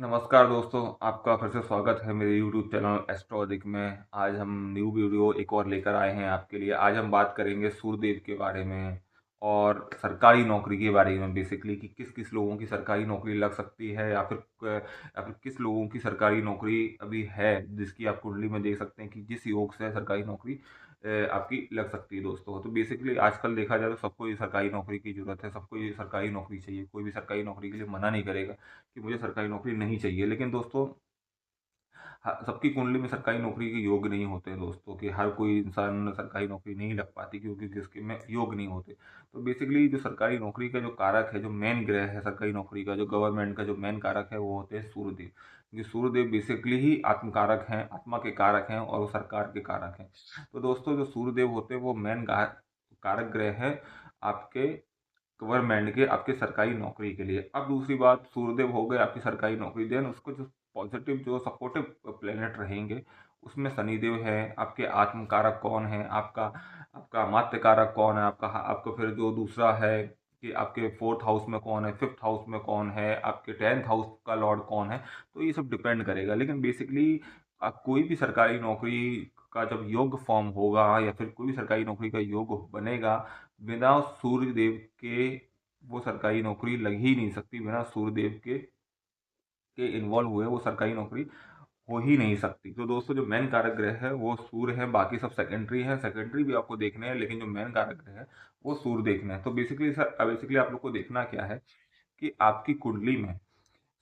नमस्कार दोस्तों, आपका फिर से स्वागत है मेरे यूट्यूब चैनल एस्ट्रो अधिक में। आज हम न्यू वीडियो एक और लेकर आए हैं आपके लिए। आज हम बात करेंगे सूर्यदेव के बारे में और सरकारी नौकरी के बारे में, बेसिकली कि किस किस लोगों की सरकारी नौकरी लग सकती है या फिर किस लोगों की सरकारी नौकरी अभी है, जिसकी आप कुंडली में देख सकते हैं कि जिस योग से सरकारी नौकरी आपकी लग सकती है दोस्तों। तो बेसिकली आजकल देखा जाए तो सबको ये सरकारी नौकरी की ज़रूरत है, सबको ये सरकारी नौकरी चाहिए। कोई भी सरकारी नौकरी के लिए मना नहीं करेगा कि मुझे सरकारी नौकरी नहीं चाहिए। लेकिन दोस्तों, सबकी कुंडली में सरकारी नौकरी के योग नहीं होते हैं दोस्तों, कि हर कोई इंसान सरकारी नौकरी नहीं लग पाती क्योंकि जिसके में योग नहीं होते। तो बेसिकली जो सरकारी नौकरी का जो कारक है, जो मेन ग्रह है सरकारी नौकरी का, जो गवर्नमेंट का जो मेन कारक है, वो होते हैं सूर्यदेव। क्योंकि सूर्यदेव बेसिकली ही आत्म कारक हैं, आत्मा के कारक हैं और वो सरकार के कारक हैं। तो दोस्तों, जो सूर्यदेव होते हैं वो मेन कारक ग्रह है आपके गवर्नमेंट के, आपके सरकारी नौकरी के लिए। अब दूसरी बात, सूर्यदेव हो गए आपकी सरकारी नौकरी, देन उसको जो पॉजिटिव जो सपोर्टिव प्लेनेट रहेंगे, उसमें शनिदेव है। आपके आत्म कारक कौन है, आपका आपका मात्य कारक कौन है, आपका फिर जो दूसरा है कि आपके फोर्थ हाउस में कौन है, फिफ्थ हाउस में कौन है, आपके टेंथ हाउस का लॉर्ड कौन है। तो ये सब डिपेंड करेगा। लेकिन बेसिकली कोई भी सरकारी नौकरी का जब योग फॉर्म होगा या फिर कोई भी सरकारी नौकरी का योग बनेगा, बिना सूर्य देव के वो सरकारी नौकरी लग ही नहीं सकती। बिना सूर्य देव के इन्वॉल्व हुए वो सरकारी नौकरी हो ही नहीं सकती। तो दोस्तों, जो मेन कारक ग्रह है वो सूर्य है, बाकी सब सेकेंडरी है। सेकेंडरी भी आपको देखने हैं, लेकिन जो मेन कारक ग्रह है वो सूर्य देखना है। तो बेसिकली आप लोग को देखना क्या है कि आपकी कुंडली में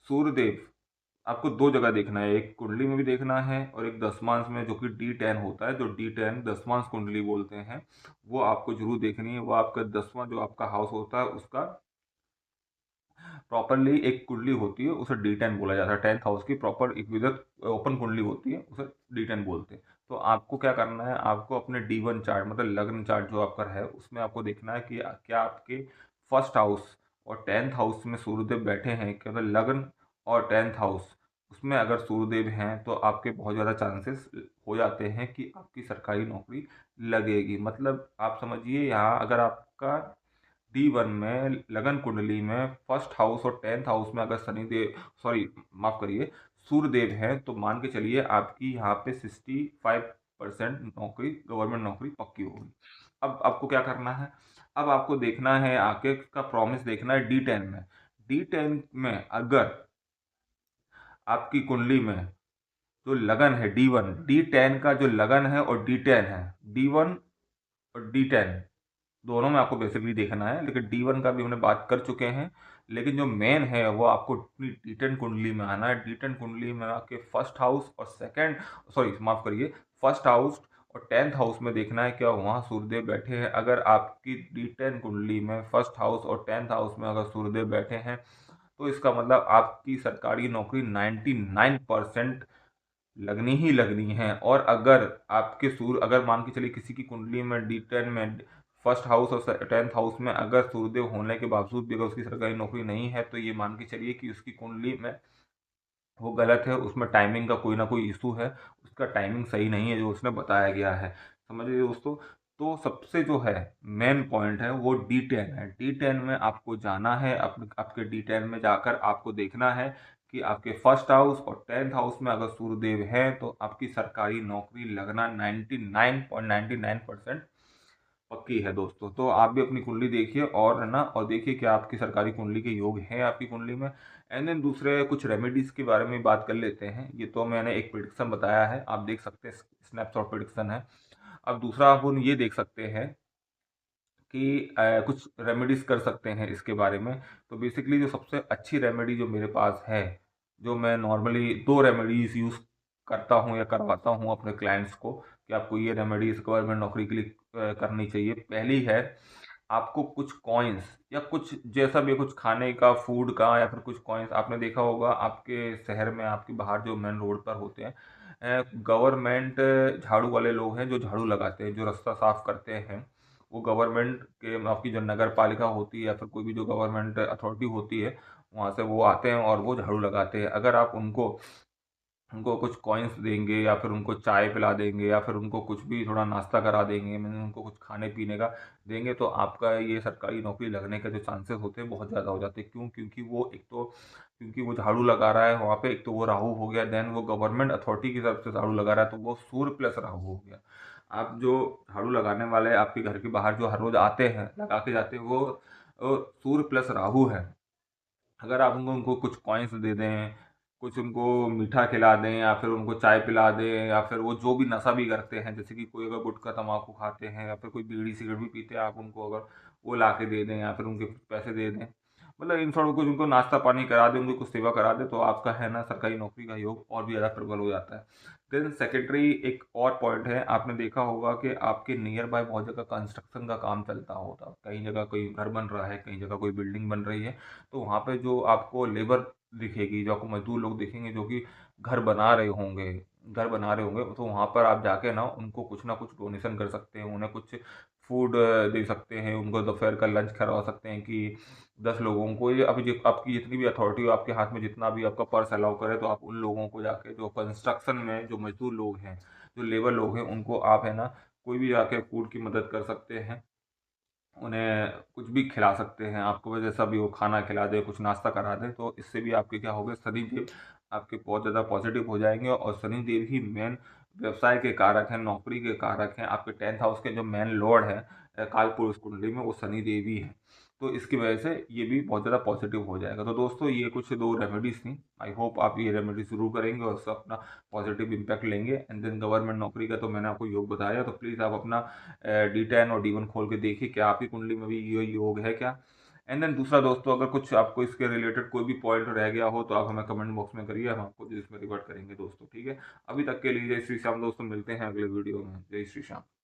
सूर्यदेव आपको दो जगह देखना है। एक कुंडली में भी देखना है और एक दसमांश में, जो कि D10 होता है, जो D10 दसमांश कुंडली बोलते हैं, वो आपको जरूर देखनी है। वो आपका दसवां जो आपका हाउस होता है उसका प्रॉपरली एक कुंडली होती है, उसे D10 बोला जाता है। टेंथ हाउस की प्रॉपर एक विदत ओपन कुंडली होती है, उसे D10 बोलते हैं। तो आपको क्या करना है, आपको अपने D1 चार्ट मतलब लग्न चार्ट जो आपका है उसमें आपको देखना है कि क्या आपके फर्स्ट हाउस और टेंथ हाउस में सूर्यदेव बैठे हैं। क्या मतलब लग्न और टेंथ हाउस उसमें अगर सूर्यदेव हैं तो आपके बहुत ज़्यादा चांसेस हो जाते हैं कि आपकी सरकारी नौकरी लगेगी। मतलब आप समझिए, यहाँ अगर आपका D1 में लगन कुंडली में फर्स्ट हाउस और टेंथ हाउस में अगर शनिदेव, सॉरी माफ करिए, सूर्यदेव है, तो मान के चलिए आपकी यहाँ पे 65% नौकरी, गवर्नमेंट नौकरी पक्की होगी। अब आपको क्या करना है, अब आपको देखना है, आगे का प्रॉमिस देखना है D10 में। D10 में अगर आपकी कुंडली में जो लगन है D1, D10 का जो लगन है और D10 है, D1 और D10 दोनों में आपको बेसिकली देखना है। लेकिन D1 का भी हमने बात कर चुके हैं। लेकिन जो मेन है वो आपको अपनी D10 कुंडली में आना है। D10 कुंडली में आके फर्स्ट हाउस और सेकंड, सॉरी माफ करिए, फर्स्ट हाउस और टेंथ हाउस में देखना है क्या वहाँ सूर्यदेव बैठे हैं। अगर आपकी D10 कुंडली में फर्स्ट हाउस और टेंथ हाउस में अगर सूर्यदेव बैठे हैं, तो इसका मतलब आपकी सरकारी नौकरी 99% लगनी ही लगनी है। और अगर आपके सूर्य, अगर मान के चलिए किसी की कुंडली में D10 में फर्स्ट हाउस और टेंथ हाउस में अगर सूर्यदेव होने के बावजूद भी अगर उसकी सरकारी नौकरी नहीं है, तो ये मान के चलिए कि उसकी कुंडली में वो गलत है, उसमें टाइमिंग का कोई ना कोई इशू है, उसका टाइमिंग सही नहीं है जो उसने बताया गया है। समझ लीजिए दोस्तों। तो सबसे जो है मेन पॉइंट है वो D10 है। D10 में आपको जाना है, आपके D10 में जाकर आपको देखना है कि आपके फर्स्ट हाउस और टेंथ हाउस में अगर सूर्यदेव है तो आपकी सरकारी नौकरी लगना 99.99% पक्की है दोस्तों। तो आप भी अपनी कुंडली देखिए और है ना, और देखिए कि आपकी सरकारी कुंडली के योग हैं आपकी कुंडली में। एंड देन दूसरे कुछ रेमेडीज के बारे में बात कर लेते हैं। ये तो मैंने एक प्रिडिक्शन बताया है, आप देख सकते हैं, स्नैपशॉट प्रिडिक्शन है। अब दूसरा अपन ये देख सकते हैं कि कुछ रेमेडीज कर सकते हैं इसके बारे में। तो बेसिकली जो सबसे अच्छी रेमेडी जो मेरे पास है, जो मैं नॉर्मली दो रेमेडीज यूज़ करता हूँ या करवाता हूँ अपने क्लाइंट्स को कि आपको ये रेमेडीज गवर्नमेंट नौकरी के लिए करनी चाहिए। पहली है, आपको कुछ कॉइन्स या कुछ जैसा भी कुछ खाने का, फूड का, या फिर कुछ कॉइन्स, आपने देखा होगा आपके शहर में, आपके बाहर जो मेन रोड पर होते हैं गवर्नमेंट झाड़ू वाले लोग हैं जो झाड़ू लगाते हैं, जो रास्ता साफ करते हैं, वो गवर्नमेंट के, आपकी जो नगर पालिका होती है या फिर कोई भी जो गवर्नमेंट अथॉरिटी होती है, वहाँ से वो आते हैं और वो झाड़ू लगाते हैं। अगर आप उनको उनको कुछ कॉइन्स देंगे या फिर उनको चाय पिला देंगे या फिर उनको कुछ भी थोड़ा नाश्ता करा देंगे, मैंने उनको कुछ खाने पीने का देंगे, तो आपका ये सरकारी नौकरी लगने के जो चांसेस होते हैं बहुत ज़्यादा हो जाते हैं। क्यों? क्योंकि वो एक तो क्योंकि वो झाड़ू लगा रहा है वहाँ पे, एक तो वो राहु हो गया, देन वो गवर्नमेंट अथॉरिटी की तरफ से झाड़ू लगा रहा है, तो वो सूर्य प्लस राहु हो गया। आप जो झाड़ू लगाने वाले आपके घर के बाहर जो हर रोज आते हैं लगा के जाते हैं, वो सूर्य प्लस राहु है। अगर आप उनको उनको कुछ कॉइन्स दे दें, कुछ उनको मीठा खिला दें, या फिर उनको चाय पिला दें, या फिर वो जो भी नशा भी करते हैं, जैसे कि कोई अगर गुटखा तम्बाकू खाते हैं या फिर कोई बीड़ी सिगरेट भी पीते हैं, आप उनको अगर वो ला के दे दें या फिर उनके कुछ पैसे दे दें, मतलब इन शॉर्ट कुछ उनको नाश्ता पानी करा दें, उनको कुछ सेवा करा दें, तो आपका है ना सरकारी नौकरी का योग और भी ज़्यादा प्रबल हो जाता है। देन सेकेंडरी एक और पॉइंट है, आपने देखा होगा कि आपके नियर बाय बहुत जगह कंस्ट्रक्शन का काम चलता होता, कहीं जगह कोई घर बन रहा है, कहीं जगह कोई बिल्डिंग बन रही है, तो वहाँ पे जो आपको लेबर दिखेगी, जो आपको मजदूर लोग दिखेंगे जो कि घर बना रहे होंगे घर बना रहे होंगे, तो वहाँ पर आप जाके ना उनको कुछ ना कुछ डोनेशन कर सकते हैं, उन्हें कुछ फूड दे सकते हैं, उनको दोपहर का लंच करवा सकते हैं कि 10 लोगों को, ये अभी आपकी जितनी भी अथॉरिटी हो, आपके हाथ में जितना भी आपका पर्स अलाउ करे, तो आप उन लोगों को जाके जो कंस्ट्रक्शन में जो मजदूर लोग हैं, जो लेबर लोग हैं, उनको आप है ना कोई भी जाके फूड की मदद कर सकते हैं, उन्हें कुछ भी खिला सकते हैं, आपको वजह जैसा भी वो खाना खिला दे, कुछ नाश्ता करा दे, तो इससे भी आपके क्या होगा, शनिदेव आपके बहुत ज़्यादा पॉजिटिव हो जाएंगे। और शनिदेव ही मेन व्यवसाय के कारक हैं, नौकरी के कारक हैं, आपके 10th हाउस के जो मेन लॉर्ड हैं काल पुरुष कुंडली में, वो शनिदेव ही है। तो इसकी वजह से ये भी बहुत ज़्यादा पॉजिटिव हो जाएगा। तो दोस्तों ये कुछ दो रेमेडीज़ थी, आई होप आप ये रेमेडी ज़रूर करेंगे और उसका अपना पॉजिटिव इम्पैक्ट लेंगे। एंड देन गवर्नमेंट नौकरी का तो मैंने आपको योग बताया, तो प्लीज़ आप अपना D10 और D1 खोल के देखिए क्या आपकी कुंडली में भी ये योग है क्या। एंड देन दूसरा दोस्तों, अगर कुछ आपको इसके रिलेटेड कोई भी पॉइंट रह गया हो तो आप हमें कमेंट बॉक्स में करिए, हम आपको इसमें रिवर्ट करेंगे दोस्तों, ठीक है। अभी तक के लिए जय श्री श्याम दोस्तों, मिलते हैं अगले वीडियो में। जय श्री श्याम।